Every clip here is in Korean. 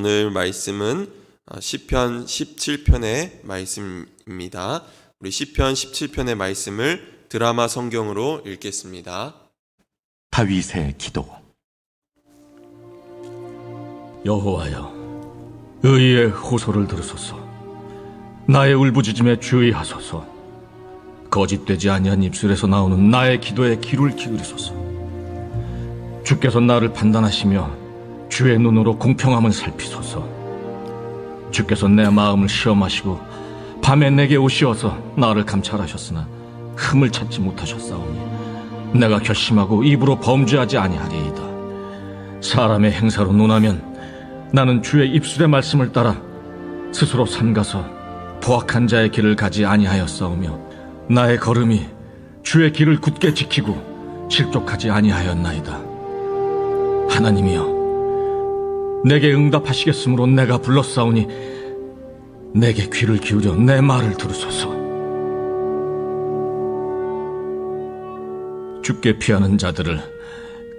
오늘 말씀은 시편 17편의 말씀입니다. 우리 시편 17편의 말씀을 드라마 성경으로 읽겠습니다. 다윗의 기도. 여호와여, 의의 호소를 들으소서. 나의 울부짖음에 주의하소서. 거짓되지 아니한 입술에서 나오는 나의 기도에 귀를 기울이소서. 주께서 나를 판단하시며 주의 눈으로 공평함을 살피소서. 주께서 내 마음을 시험하시고 밤에 내게 오시어서 나를 감찰하셨으나 흠을 찾지 못하셨사오니 내가 결심하고 입으로 범죄하지 아니하리이다. 사람의 행사로 논하면 나는 주의 입술의 말씀을 따라 스스로 삼가서 포악한 자의 길을 가지 아니하였사오며 나의 걸음이 주의 길을 굳게 지키고 실족하지 아니하였나이다. 하나님이여, 내게 응답하시겠으므로 내가 불렀사오니 내게 귀를 기울여 내 말을 들으소서. 주께 피하는 자들을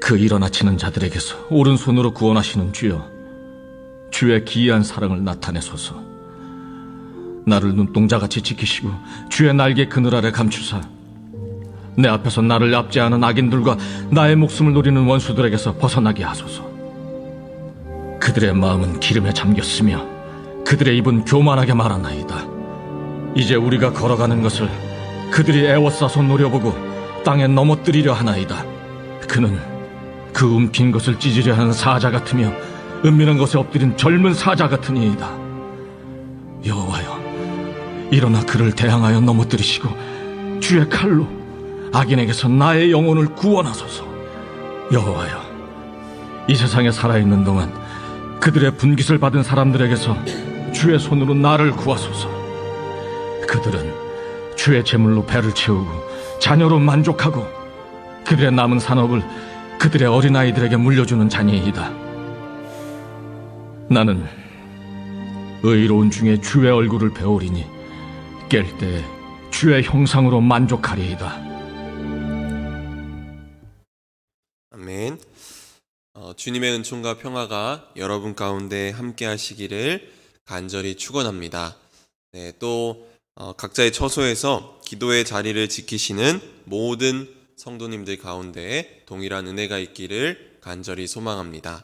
그 일어나치는 자들에게서 오른손으로 구원하시는 주여, 주의 기이한 사랑을 나타내소서. 나를 눈동자같이 지키시고 주의 날개 그늘 아래 감추사 내 앞에서 나를 압제하는 악인들과 나의 목숨을 노리는 원수들에게서 벗어나게 하소서. 그들의 마음은 기름에 잠겼으며 그들의 입은 교만하게 말하나이다. 이제 우리가 걸어가는 것을 그들이 애워싸서 노려보고 땅에 넘어뜨리려 하나이다. 그는 그 움킨 것을 찢으려 하는 사자 같으며 은밀한 것에 엎드린 젊은 사자 같으니이다. 여호와여, 일어나 그를 대항하여 넘어뜨리시고 주의 칼로 악인에게서 나의 영혼을 구원하소서. 여호와여, 이 세상에 살아있는 동안 그들의 분깃을 받은 사람들에게서 주의 손으로 나를 구하소서. 그들은 주의 재물로 배를 채우고 자녀로 만족하고 그들의 남은 산업을 그들의 어린아이들에게 물려주는 자니이다. 나는 의로운 중에 주의 얼굴을 배우리니 깰 때에 주의 형상으로 만족하리이다. 아멘. 주님의 은총과 평화가 여러분 가운데 함께 하시기를 간절히 축원합니다. 네, 또 각자의 처소에서 기도의 자리를 지키시는 모든 성도님들 가운데 동일한 은혜가 있기를 간절히 소망합니다.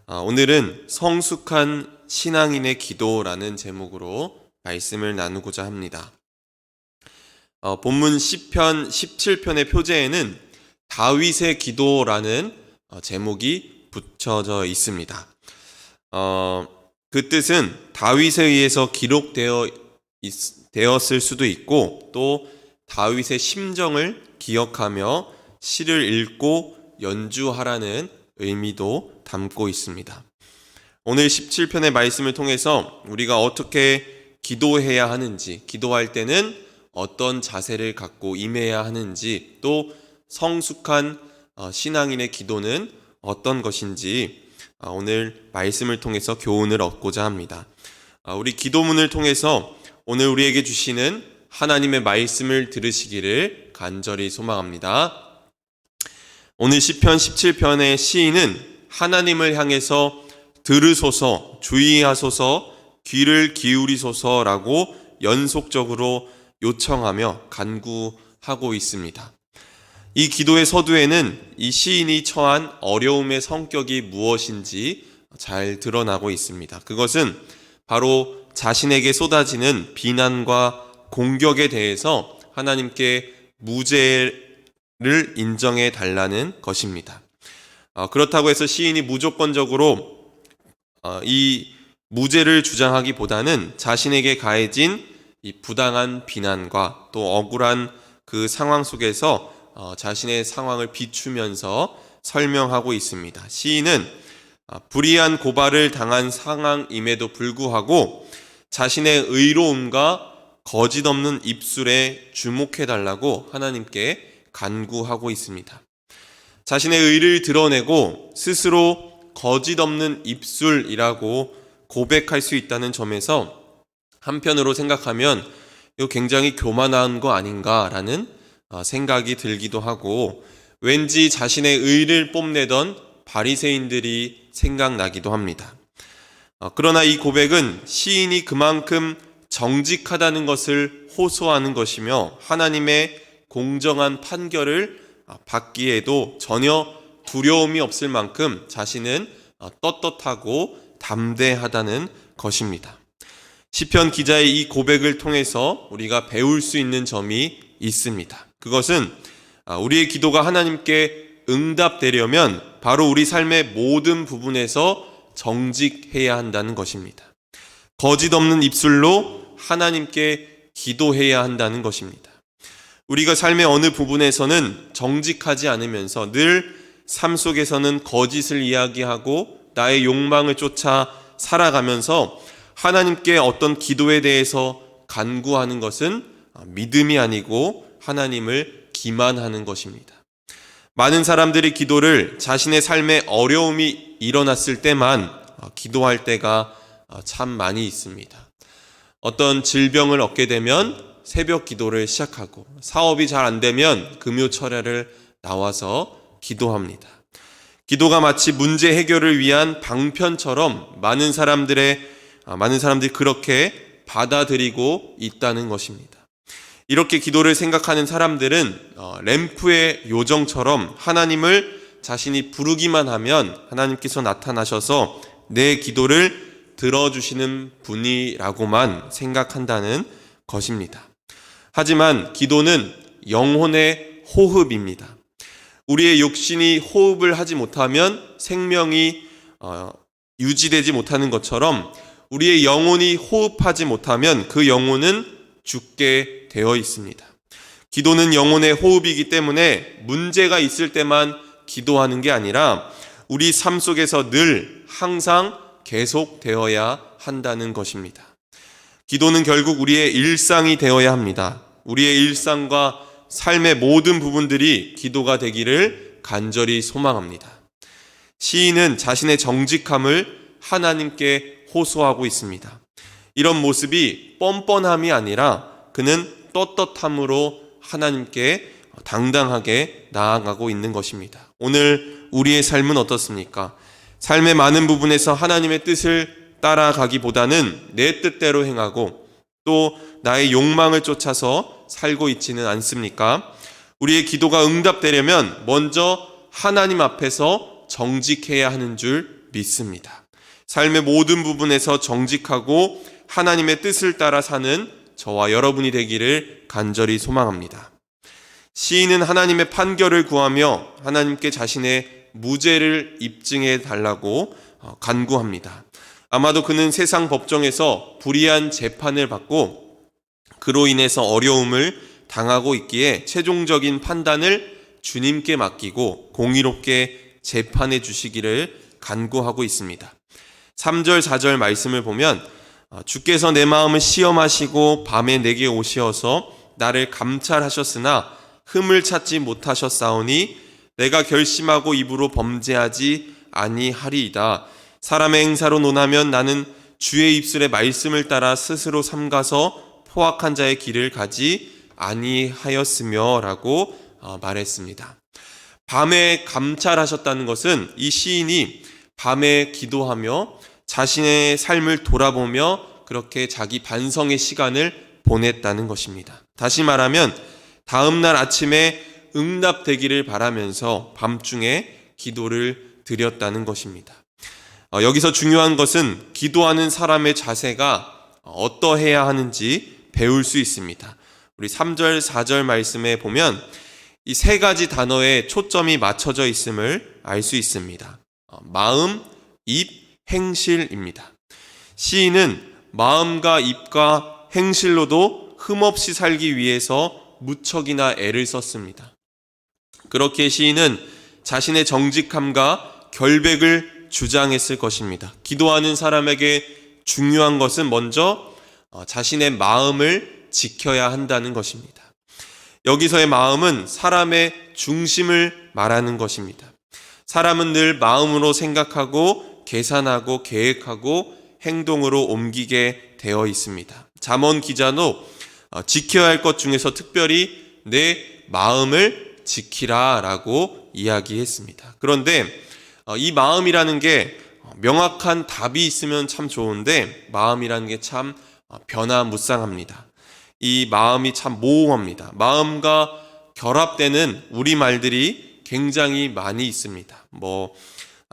오늘은 성숙한 신앙인의 기도라는 제목으로 말씀을 나누고자 합니다. 본문 시편 17편의 표제에는 다윗의 기도라는 제목이 붙여져 있습니다. 그 뜻은 다윗에 의해서 기록되었을 수도 있고 또 다윗의 심정을 기억하며 시를 읽고 연주하라는 의미도 담고 있습니다. 오늘 17편의 말씀을 통해서 우리가 어떻게 기도해야 하는지, 기도할 때는 어떤 자세를 갖고 임해야 하는지, 또 성숙한 신앙인의 기도는 어떤 것인지 오늘 말씀을 통해서 교훈을 얻고자 합니다. 우리 기도문을 통해서 오늘 우리에게 주시는 하나님의 말씀을 들으시기를 간절히 소망합니다. 오늘 시편 17편의 시인은 하나님을 향해서 들으소서, 주의하소서, 귀를 기울이소서라고 연속적으로 요청하며 간구하고 있습니다. 이 기도의 서두에는 이 시인이 처한 어려움의 성격이 무엇인지 잘 드러나고 있습니다. 그것은 바로 자신에게 쏟아지는 비난과 공격에 대해서 하나님께 무죄를 인정해 달라는 것입니다. 그렇다고 해서 시인이 무조건적으로 이 무죄를 주장하기보다는 자신에게 가해진 이 부당한 비난과 또 억울한 그 상황 속에서 자신의 상황을 비추면서 설명하고 있습니다. 시인은 불의한 고발을 당한 상황임에도 불구하고 자신의 의로움과 거짓 없는 입술에 주목해달라고 하나님께 간구하고 있습니다. 자신의 의를 드러내고 스스로 거짓 없는 입술이라고 고백할 수 있다는 점에서 한편으로 생각하면 이거 굉장히 교만한 거 아닌가라는 생각이 들기도 하고 왠지 자신의 의를 뽐내던 바리새인들이 생각나기도 합니다. 그러나 이 고백은 시인이 그만큼 정직하다는 것을 호소하는 것이며 하나님의 공정한 판결을 받기에도 전혀 두려움이 없을 만큼 자신은 떳떳하고 담대하다는 것입니다. 시편 기자의 이 고백을 통해서 우리가 배울 수 있는 점이 있습니다. 그것은 우리의 기도가 하나님께 응답되려면 바로 우리 삶의 모든 부분에서 정직해야 한다는 것입니다. 거짓 없는 입술로 하나님께 기도해야 한다는 것입니다. 우리가 삶의 어느 부분에서는 정직하지 않으면서 늘 삶 속에서는 거짓을 이야기하고 나의 욕망을 쫓아 살아가면서 하나님께 어떤 기도에 대해서 간구하는 것은 믿음이 아니고 하나님을 기만하는 것입니다. 많은 사람들이 기도를 자신의 삶에 어려움이 일어났을 때만 기도할 때가 참 많이 있습니다. 어떤 질병을 얻게 되면 새벽 기도를 시작하고 사업이 잘 안 되면 금요철야를 나와서 기도합니다. 기도가 마치 문제 해결을 위한 방편처럼 많은 사람들이 그렇게 받아들이고 있다는 것입니다. 이렇게 기도를 생각하는 사람들은 램프의 요정처럼 하나님을 자신이 부르기만 하면 하나님께서 나타나셔서 내 기도를 들어주시는 분이라고만 생각한다는 것입니다. 하지만 기도는 영혼의 호흡입니다. 우리의 육신이 호흡을 하지 못하면 생명이 유지되지 못하는 것처럼 우리의 영혼이 호흡하지 못하면 그 영혼은 죽게 되어 있습니다. 기도는 영혼의 호흡이기 때문에 문제가 있을 때만 기도하는 게 아니라 우리 삶 속에서 늘 항상 계속되어야 한다는 것입니다. 기도는 결국 우리의 일상이 되어야 합니다. 우리의 일상과 삶의 모든 부분들이 기도가 되기를 간절히 소망합니다. 시인은 자신의 정직함을 하나님께 호소하고 있습니다. 이런 모습이 뻔뻔함이 아니라 그는 떳떳함으로 하나님께 당당하게 나아가고 있는 것입니다. 오늘 우리의 삶은 어떻습니까? 삶의 많은 부분에서 하나님의 뜻을 따라가기보다는 내 뜻대로 행하고 또 나의 욕망을 쫓아서 살고 있지는 않습니까? 우리의 기도가 응답되려면 먼저 하나님 앞에서 정직해야 하는 줄 믿습니다. 삶의 모든 부분에서 정직하고 하나님의 뜻을 따라 사는 저와 여러분이 되기를 간절히 소망합니다. 시인은 하나님의 판결을 구하며 하나님께 자신의 무죄를 입증해 달라고 간구합니다. 아마도 그는 세상 법정에서 불의한 재판을 받고 그로 인해서 어려움을 당하고 있기에 최종적인 판단을 주님께 맡기고 공의롭게 재판해 주시기를 간구하고 있습니다. 3절, 4절 말씀을 보면 주께서 내 마음을 시험하시고 밤에 내게 오시어서 나를 감찰하셨으나 흠을 찾지 못하셨사오니 내가 결심하고 입으로 범죄하지 아니하리이다. 사람의 행사로 논하면 나는 주의 입술의 말씀을 따라 스스로 삼가서 포악한 자의 길을 가지 아니하였으며 라고 말했습니다. 밤에 감찰하셨다는 것은 이 시인이 밤에 기도하며 자신의 삶을 돌아보며 그렇게 자기 반성의 시간을 보냈다는 것입니다. 다시 말하면 다음날 아침에 응답되기를 바라면서 밤중에 기도를 드렸다는 것입니다. 여기서 중요한 것은 기도하는 사람의 자세가 어떠해야 하는지 배울 수 있습니다. 우리 3절, 4절 말씀에 보면 이 세 가지 단어에 초점이 맞춰져 있음을 알 수 있습니다. 마음, 입, 행실입니다. 시인은 마음과 입과 행실로도 흠없이 살기 위해서 무척이나 애를 썼습니다. 그렇게 시인은 자신의 정직함과 결백을 주장했을 것입니다. 기도하는 사람에게 중요한 것은 먼저 자신의 마음을 지켜야 한다는 것입니다. 여기서의 마음은 사람의 중심을 말하는 것입니다. 사람은 늘 마음으로 생각하고 계산하고 계획하고 행동으로 옮기게 되어 있습니다. 잠언 기자도 지켜야 할 것 중에서 특별히 내 마음을 지키라 라고 이야기했습니다. 그런데 이 마음이라는 게 명확한 답이 있으면 참 좋은데 마음이라는 게 참 변화무쌍합니다. 이 마음이 참 모호합니다. 마음과 결합되는 우리말들이 굉장히 많이 있습니다.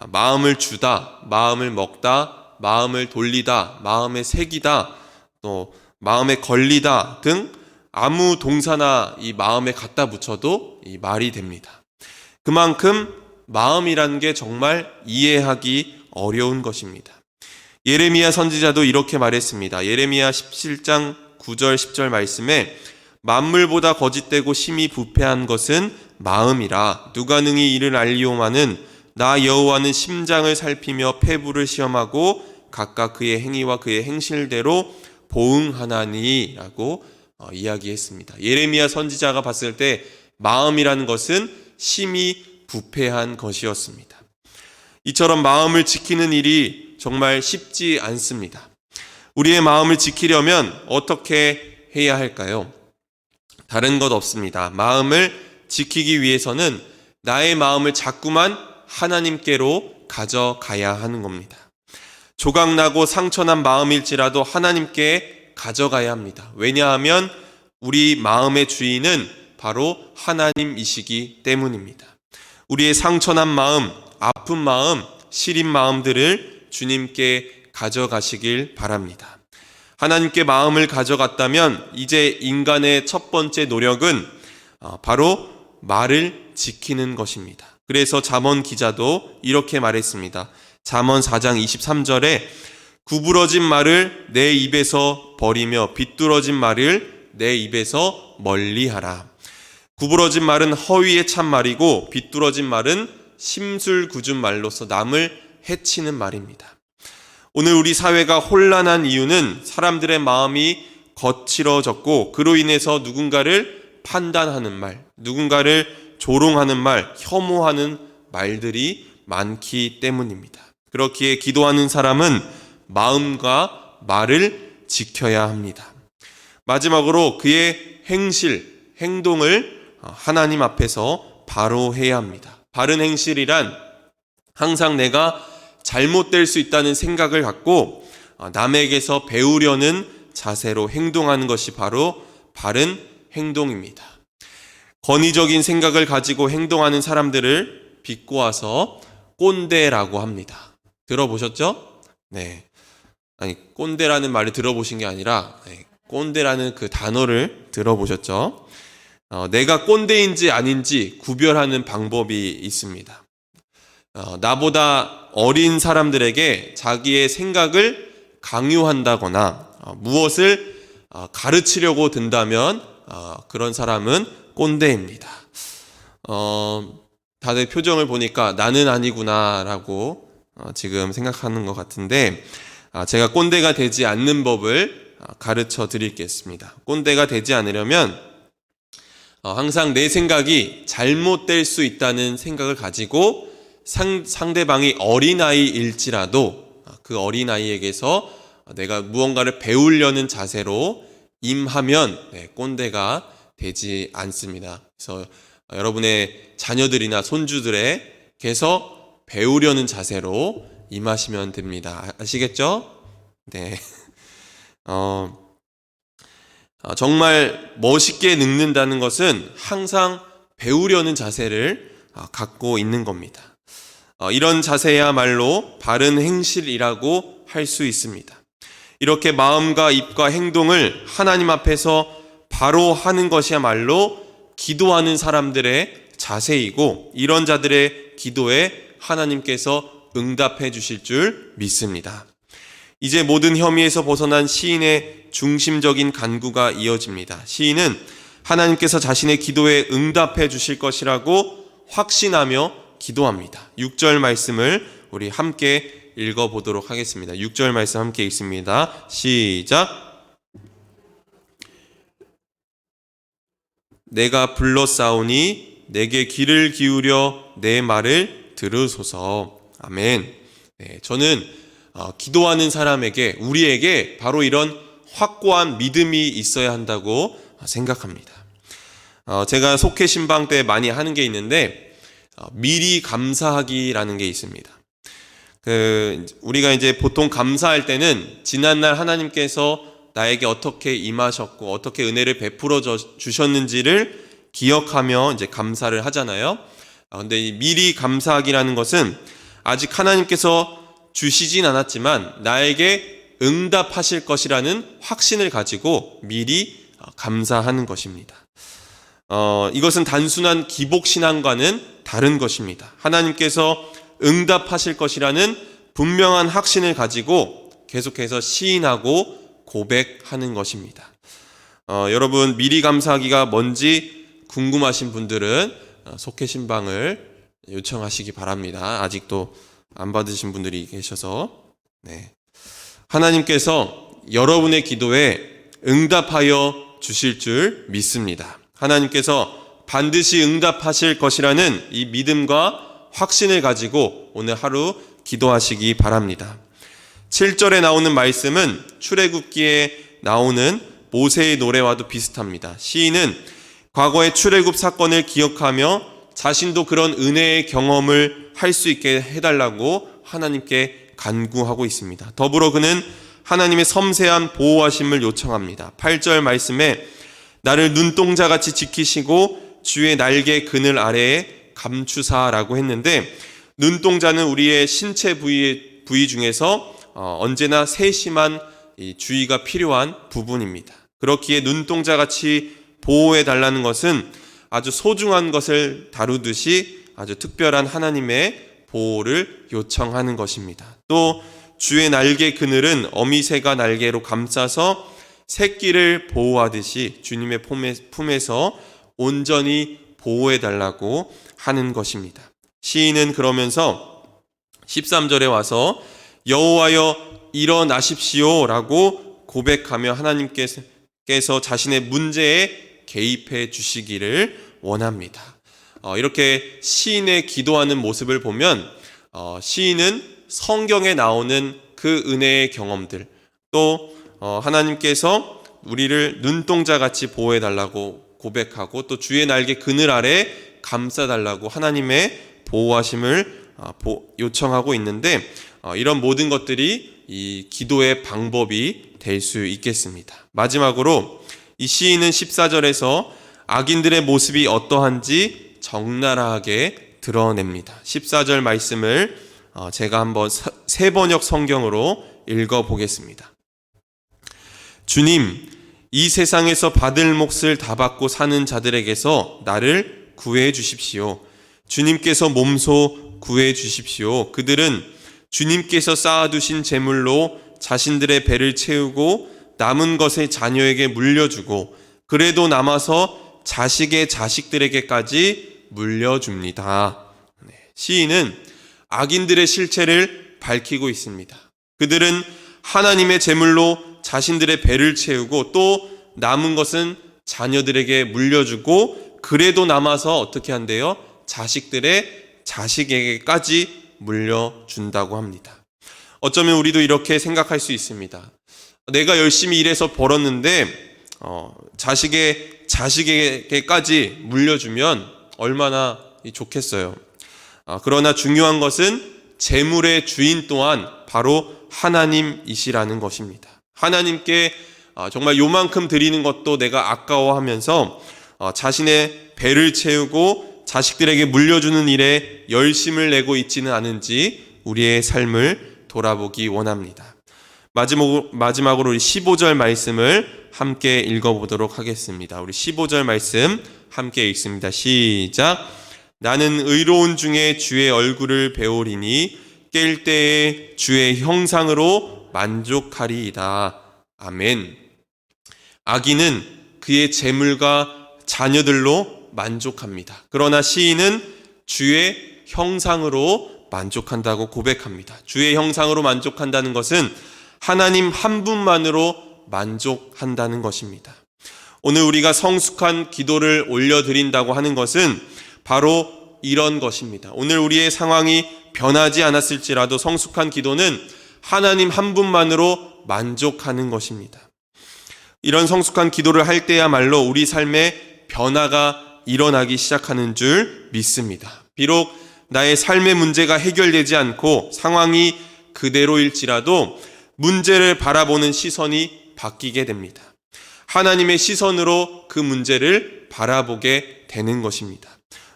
마음을 주다, 마음을 먹다, 마음을 돌리다, 마음에 새기다, 또 마음에 걸리다 등 아무 동사나 이 마음에 갖다 붙여도 이 말이 됩니다. 그만큼 마음이라는 게 정말 이해하기 어려운 것입니다. 예레미야 선지자도 이렇게 말했습니다. 예레미야 17장 9절 10절 말씀에 만물보다 거짓되고 심히 부패한 것은 마음이라 누가 능히 이를 알리오마는 나 여호와는 심장을 살피며 폐부를 시험하고 각각 그의 행위와 그의 행실대로 보응하나니 라고 이야기했습니다. 예레미야 선지자가 봤을 때 마음이라는 것은 심히 부패한 것이었습니다. 이처럼 마음을 지키는 일이 정말 쉽지 않습니다. 우리의 마음을 지키려면 어떻게 해야 할까요? 다른 것 없습니다. 마음을 지키기 위해서는 나의 마음을 자꾸만 하나님께로 가져가야 하는 겁니다. 조각나고 상처난 마음일지라도 하나님께 가져가야 합니다. 왜냐하면 우리 마음의 주인은 바로 하나님이시기 때문입니다. 우리의 상처난 마음, 아픈 마음, 시린 마음들을 주님께 가져가시길 바랍니다. 하나님께 마음을 가져갔다면 이제 인간의 첫 번째 노력은 바로 말을 지키는 것입니다. 그래서 잠언 기자도 이렇게 말했습니다. 잠언 4장 23절에 구부러진 말을 내 입에서 버리며 비뚤어진 말을 내 입에서 멀리하라. 구부러진 말은 허위의 참말이고 비뚤어진 말은 심술궂은 말로서 남을 해치는 말입니다. 오늘 우리 사회가 혼란한 이유는 사람들의 마음이 거칠어졌고 그로 인해서 누군가를 판단하는 말, 누군가를 조롱하는 말, 혐오하는 말들이 많기 때문입니다. 그렇기에 기도하는 사람은 마음과 말을 지켜야 합니다. 마지막으로 그의 행실, 행동을 하나님 앞에서 바로 해야 합니다. 바른 행실이란 항상 내가 잘못될 수 있다는 생각을 갖고 남에게서 배우려는 자세로 행동하는 것이 바로 바른 행동입니다. 권위적인 생각을 가지고 행동하는 사람들을 비꼬아서 꼰대라고 합니다. 들어보셨죠? 네. 아니, 꼰대라는 말을 들어보신 게 아니라 꼰대라는 그 단어를 들어보셨죠? 내가 꼰대인지 아닌지 구별하는 방법이 있습니다. 나보다 어린 사람들에게 자기의 생각을 강요한다거나 무엇을 가르치려고 든다면 그런 사람은 꼰대입니다. 다들 표정을 보니까 나는 아니구나 라고 지금 생각하는 것 같은데 제가 꼰대가 되지 않는 법을 가르쳐 드리겠습니다. 꼰대가 되지 않으려면 항상 내 생각이 잘못될 수 있다는 생각을 가지고 상대방이 어린아이일지라도 그 어린아이에게서 내가 무언가를 배우려는 자세로 임하면 꼰대가 되지 않습니다. 그래서 여러분의 자녀들이나 손주들에게서 배우려는 자세로 임하시면 됩니다. 아시겠죠? 네. 정말 멋있게 늙는다는 것은 항상 배우려는 자세를 갖고 있는 겁니다. 이런 자세야말로 바른 행실이라고 할 수 있습니다. 이렇게 마음과 입과 행동을 하나님 앞에서 바로 하는 것이야말로 기도하는 사람들의 자세이고 이런 자들의 기도에 하나님께서 응답해 주실 줄 믿습니다. 이제 모든 혐의에서 벗어난 시인의 중심적인 간구가 이어집니다. 시인은 하나님께서 자신의 기도에 응답해 주실 것이라고 확신하며 기도합니다. 6절 말씀을 우리 함께 읽어보도록 하겠습니다. 6절 말씀 함께 읽습니다. 시작. 내가 불렀사오니 내게 귀를 기울여 내 말을 들으소서. 아멘. 저는 기도하는 사람에게 우리에게 바로 이런 확고한 믿음이 있어야 한다고 생각합니다. 제가 속회 신방 때 많이 하는 게 있는데 미리 감사하기라는 게 있습니다. 우리가 이제 보통 감사할 때는 지난날 하나님께서 나에게 어떻게 임하셨고 어떻게 은혜를 베풀어 주셨는지를 기억하며 이제 감사를 하잖아요. 근데 이 미리 감사하기라는 것은 아직 하나님께서 주시진 않았지만 나에게 응답하실 것이라는 확신을 가지고 미리 감사하는 것입니다. 이것은 단순한 기복신앙과는 다른 것입니다. 하나님께서 응답하실 것이라는 분명한 확신을 가지고 계속해서 시인하고 고백하는 것입니다. 여러분, 미리 감사하기가 뭔지 궁금하신 분들은 속회신방을 요청하시기 바랍니다. 아직도 안 받으신 분들이 계셔서. 하나님께서 여러분의 기도에 응답하여 주실 줄 믿습니다. 하나님께서 반드시 응답하실 것이라는 이 믿음과 확신을 가지고 오늘 하루 기도하시기 바랍니다. 7절에 나오는 말씀은 출애굽기에 나오는 모세의 노래와도 비슷합니다. 시인은 과거의 출애굽 사건을 기억하며 자신도 그런 은혜의 경험을 할 수 있게 해달라고 하나님께 간구하고 있습니다. 더불어 그는 하나님의 섬세한 보호하심을 요청합니다. 8절 말씀에 나를 눈동자같이 지키시고 주의 날개 그늘 아래에 감추사라고 했는데, 눈동자는 우리의 신체 부위 중에서 언제나 세심한 주의가 필요한 부분입니다. 그렇기에 눈동자같이 보호해 달라는 것은 아주 소중한 것을 다루듯이 아주 특별한 하나님의 보호를 요청하는 것입니다. 또 주의 날개 그늘은 어미새가 날개로 감싸서 새끼를 보호하듯이 주님의 품에서 온전히 보호해 달라고 하는 것입니다. 시인은 그러면서 13절에 와서 여호와여 일어나십시오 라고 고백하며 하나님께서 자신의 문제에 개입해 주시기를 원합니다. 이렇게 시인의 기도하는 모습을 보면 시인은 성경에 나오는 그 은혜의 경험들, 또 하나님께서 우리를 눈동자같이 보호해 달라고 고백하고 또 주의 날개 그늘 아래 감싸 달라고 하나님의 보호하심을 요청하고 있는데, 이런 모든 것들이 이 기도의 방법이 될 수 있겠습니다. 마지막으로 이 시인은 14절에서 악인들의 모습이 어떠한지 적나라하게 드러냅니다. 14절 말씀을 제가 한번 새 번역 성경으로 읽어보겠습니다. 주님, 이 세상에서 받을 몫을 다 받고 사는 자들에게서 나를 구해 주십시오. 주님께서 몸소 구해 주십시오. 그들은 주님께서 쌓아두신 재물로 자신들의 배를 채우고 남은 것을 자녀에게 물려주고 그래도 남아서 자식의 자식들에게까지 물려줍니다. 시인은 악인들의 실체를 밝히고 있습니다. 그들은 하나님의 재물로 자신들의 배를 채우고 또 남은 것은 자녀들에게 물려주고 그래도 남아서 어떻게 한대요? 자식들의 자식에게까지 물려준다고 합니다. 어쩌면 우리도 이렇게 생각할 수 있습니다. 내가 열심히 일해서 벌었는데 자식의 자식에게까지 물려주면 얼마나 좋겠어요. 그러나 중요한 것은 재물의 주인 또한 바로 하나님이시라는 것입니다. 하나님께 정말 요만큼 드리는 것도 내가 아까워하면서 자신의 배를 채우고 자식들에게 물려주는 일에 열심을 내고 있지는 않은지 우리의 삶을 돌아보기 원합니다. 마지막으로 우리 15절 말씀을 함께 읽어보도록 하겠습니다. 우리 15절 말씀 함께 읽습니다. 시작. 나는 의로운 중에 주의 얼굴을 배우리니 깰 때에 주의 형상으로 만족하리이다. 아멘. 악인은 그의 재물과 자녀들로 만족합니다. 그러나 시인은 주의 형상으로 만족한다고 고백합니다. 주의 형상으로 만족한다는 것은 하나님 한 분만으로 만족한다는 것입니다. 오늘 우리가 성숙한 기도를 올려드린다고 하는 것은 바로 이런 것입니다. 오늘 우리의 상황이 변하지 않았을지라도 성숙한 기도는 하나님 한 분만으로 만족하는 것입니다. 이런 성숙한 기도를 할 때야말로 우리 삶에 변화가 일어나기 시작하는 줄 믿습니다. 비록 나의 삶의 문제가 해결되지 않고 상황이 그대로일지라도 문제를 바라보는 시선이 바뀌게 됩니다. 하나님의 시선으로 그 문제를 바라보게 되는 것입니다.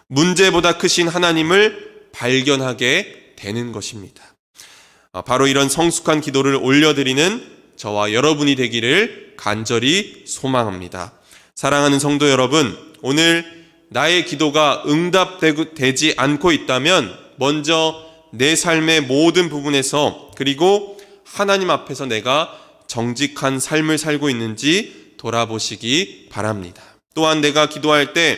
문제보다 크신 하나님을 발견하게 되는 것입니다. 바로 이런 성숙한 기도를 올려드리는 저와 여러분이 되기를 간절히 소망합니다. 사랑하는 성도 여러분, 오늘 나의 기도가 응답되지 않고 있다면 먼저 내 삶의 모든 부분에서 그리고 하나님 앞에서 내가 정직한 삶을 살고 있는지 돌아보시기 바랍니다. 또한 내가 기도할 때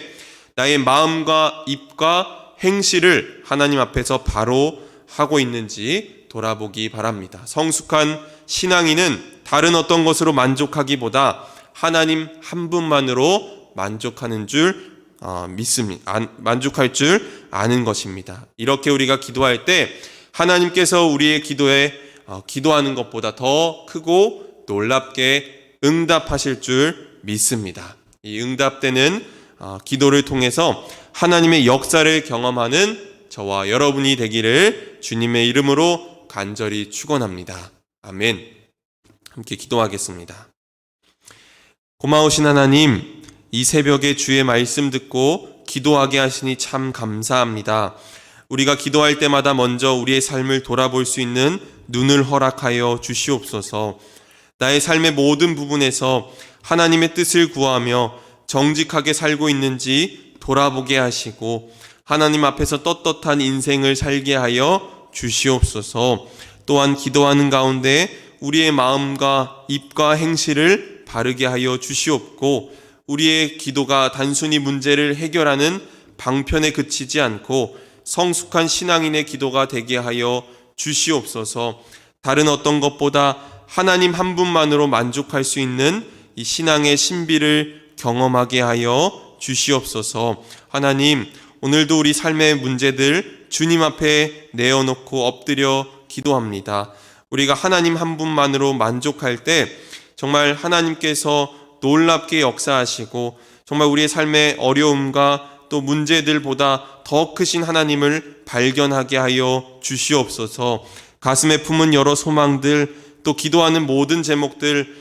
나의 마음과 입과 행실을 하나님 앞에서 바로 하고 있는지 돌아보기 바랍니다. 성숙한 신앙인은 다른 어떤 것으로 만족하기보다 하나님 한 분만으로 만족하는 줄 믿습니다. 만족할 줄 아는 것입니다. 이렇게 우리가 기도할 때 하나님께서 우리의 기도에 기도하는 것보다 더 크고 놀랍게 응답하실 줄 믿습니다. 이 응답되는 기도를 통해서 하나님의 역사를 경험하는 저와 여러분이 되기를 주님의 이름으로 간절히 축원합니다. 아멘. 함께 기도하겠습니다. 고마우신 하나님, 이 새벽에 주의 말씀 듣고 기도하게 하시니 참 감사합니다. 우리가 기도할 때마다 먼저 우리의 삶을 돌아볼 수 있는 눈을 허락하여 주시옵소서. 나의 삶의 모든 부분에서 하나님의 뜻을 구하며 정직하게 살고 있는지 돌아보게 하시고 하나님 앞에서 떳떳한 인생을 살게 하여 주시옵소서. 또한 기도하는 가운데 우리의 마음과 입과 행실을 바르게 하여 주시옵고 우리의 기도가 단순히 문제를 해결하는 방편에 그치지 않고 성숙한 신앙인의 기도가 되게 하여 주시옵소서. 다른 어떤 것보다 하나님 한 분만으로 만족할 수 있는 이 신앙의 신비를 경험하게 하여 주시옵소서. 하나님, 오늘도 우리 삶의 문제들 주님 앞에 내어놓고 엎드려 기도합니다. 우리가 하나님 한 분만으로 만족할 때 정말 하나님께서 놀랍게 역사하시고 정말 우리의 삶의 어려움과 또 문제들보다 더 크신 하나님을 발견하게 하여 주시옵소서. 가슴에 품은 여러 소망들 또 기도하는 모든 제목들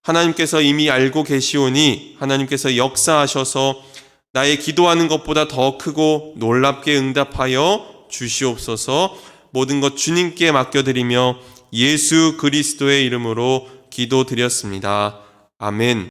하나님께서 이미 알고 계시오니 하나님께서 역사하셔서 나의 기도하는 것보다 더 크고 놀랍게 응답하여 주시옵소서. 모든 것 주님께 맡겨드리며 예수 그리스도의 이름으로 기도드렸습니다. 아멘.